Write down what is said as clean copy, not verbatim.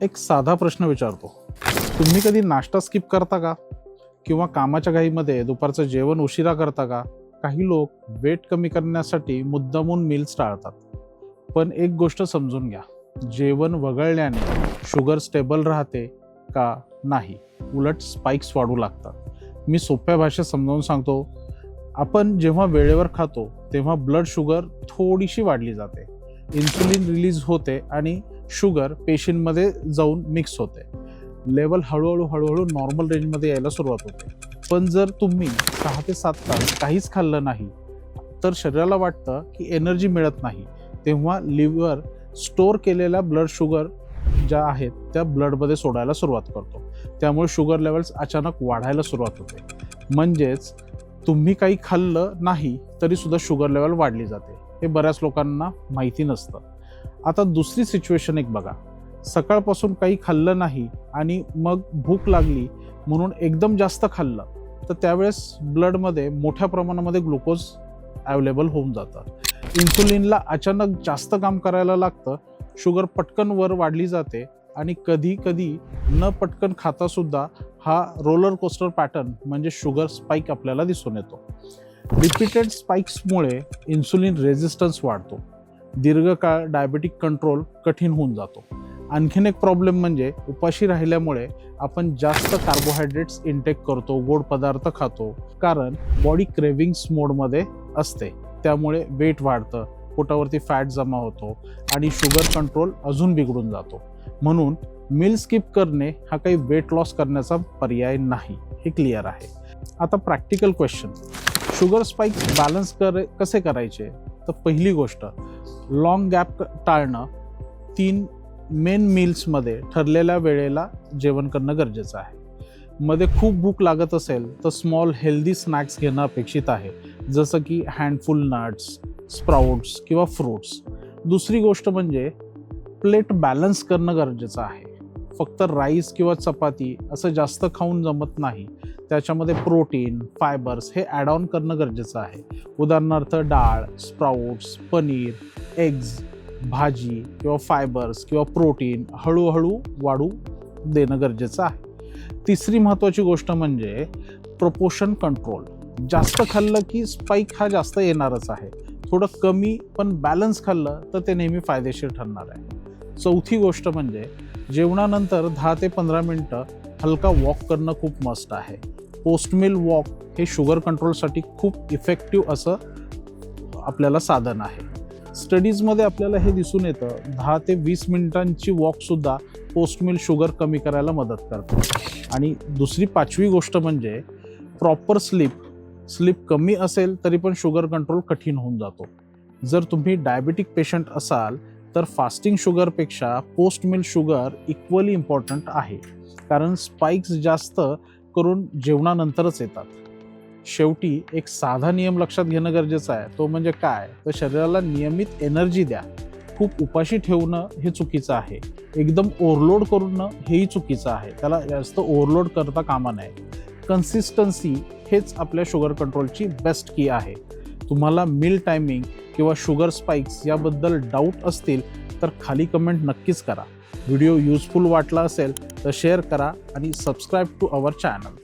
एक साधा प्रश्न विचारतो, तुम्ही कधी नाश्ता स्किप करता का? किंवा कामाच्या घाईमध्ये दुपारचं जेवण उशिरा करता का? काही लोक वेट कमी करण्यासाठी मुद्दामून मील्स टाळतात. पण एक गोष्ट समजून घ्या, जेवण वगळल्याने शुगर स्टेबल राहते का? नाही, उलट स्पाइक्स वाढू लागतात. मी सोप्या भाषेत समजावून सांगतो. आपण जेव्हा वेळेवर खातो तेव्हा ब्लड शुगर थोडीशी वाढली जाते, इन्सुलिन रिलीज होते आणि शुगर पेशींमध्ये जाऊन मिक्स होते. लेवल हळूहळू नॉर्मल रेंजमध्ये यायला सुरुवात होते. पण जर तुम्ही 6 ते 7 तास काहीच खाल्लं नाही तर शरीराला वाटतं की एनर्जी मिळत नाही. तेव्हा लिव्हर स्टोअर केलेल्या ब्लड शुगर ज्या आहेत त्या ब्लडमध्ये सोडायला सुरुवात करतो. त्यामुळे शुगर लेवल्स अचानक वाढायला सुरुवात होते. म्हणजेच तुम्ही काही खाल्लं नाही तरी सुद्धा शुगर लेवल वाढली जाते. हे बऱ्याच लोकांना माहिती नसतं. आता दुसरी सिच्युएशन एक बघा, सकाळपासून काही खाल्लं नाही आणि मग भूक लागली म्हणून एकदम जास्त खाल्लं तर त्यावेळेस ब्लडमध्ये मोठ्या प्रमाणामध्ये ग्लुकोज अवेलेबल होऊन जातं. इन्सुलिनला अचानक जास्त काम करायला लागतं, शुगर पटकन वर वाढली जाते आणि कधी कधी न पटकन खाता सुद्धा हा रोलर कोस्टर पॅटर्न म्हणजे शुगर स्पाइक आपल्याला दिसून येतो. रिपीटेड स्पाइक्समुळे इन्सुलिन रेझिस्टन्स वाढतो. दीर्घकाळ डायबेटिक कंट्रोल कठीण होऊन जातो. आणखीन एक प्रॉब्लेम म्हणजे उपाशी राहिल्यामुळे आपण जास्त कार्बोहायड्रेट्स इंटेक करतो, गोड पदार्थ खातो, कारण बॉडी क्रेविंग्स मोडमध्ये असते. त्यामुळे वेट वाढतं, पोटावरती फॅट जमा होतो आणि शुगर कंट्रोल अजून बिघडून जातो. म्हणून मील स्किप करणे हा काही वेट लॉस करण्याचा पर्याय नाही, हे क्लिअर आहे. आता practical question, sugar spikes balance कसे करायचे? तर पहिली गोष्ट, लॉंग गॅप टाळणं. 3 मेन मील्समध्ये ठरलेल्या वेळेला जेवण करणं गरजेचं आहे. मध्ये खूप भूक लागत असेल तर स्मॉल हेल्दी स्नॅक्स घेणं अपेक्षित आहे, जसं की हँडफुल नट्स, स्प्राउट्स किंवा फ्रूट्स. दुसरी गोष्ट म्हणजे प्लेट बॅलन्स करणं गरजेचं आहे. फक्त राईस किंवा चपाती असं जास्त खाऊन जमत नाही. त्याच्यामध्ये प्रोटीन, फायबर्स हे ॲड ऑन करणं गरजेचं आहे. उदाहरणार्थ डाळ, स्प्राउट्स, पनीर, एग्ज, भाजी किंवा फायबर्स किंवा प्रोटीन हळूहळू वाढू देणं गरजेचं आहे. तिसरी महत्त्वाची गोष्ट म्हणजे प्रपोर्शन कंट्रोल. जास्त खाल्लं की स्पाइक हा जास्त येणारच आहे. थोडं कमी पण बॅलन्स खाल्लं तर ते नेहमी फायदेशीर ठरणार आहे. चौथी गोष्ट म्हणजे जेवणानंतर 10 ते 15 मिनटं हलका वॉक करणं खूप मस्ट आहे. पोस्ट मील वॉक हे शुगर कंट्रोलसाठी खूप इफेक्टिव्ह असं आपल्याला साधन आहे. स्टडीजमध्ये आपल्याला हे दिसून येतं, 10 ते 20 मिनिटांची वॉकसुद्धा पोस्ट मील शुगर कमी करायला मदत करते. आणि दुसरी 5वी गोष्ट म्हणजे प्रॉपर स्लीप कमी असेल तरी पण शुगर कंट्रोल कठीण होऊन जातो. जर तुम्ही डायबेटिक पेशंट असाल तर फास्टिंग शुगरपेक्षा post meal sugar equally important आहे, कारण स्पाइक्स जास्त करून जेवणानंतरच येतात. शेवटी एक साधा नियम लक्षात घेणं गरजेचं आहे. तो म्हणजे काय, तर शरीराला नियमित एनर्जी द्या. खूप उपाशी ठेवणं हे चुकीचं आहे. एकदम ओव्हरलोड करणं हेही चुकीचं आहे. त्याला जास्त ओव्हरलोड करता कामा नये. कन्सिस्टन्सी हेच आपल्या शुगर कंट्रोलची बेस्ट की आहे. तुम्हाला मील टायमिंग किंवा शुगर स्पाइक्स याबद्दल डाऊट असतील तर खाली कमेंट नक्कीच करा. व्हिडिओ युजफुल वाटला असेल तर शेअर करा आणि सबस्क्राईब टू अवर चॅनल.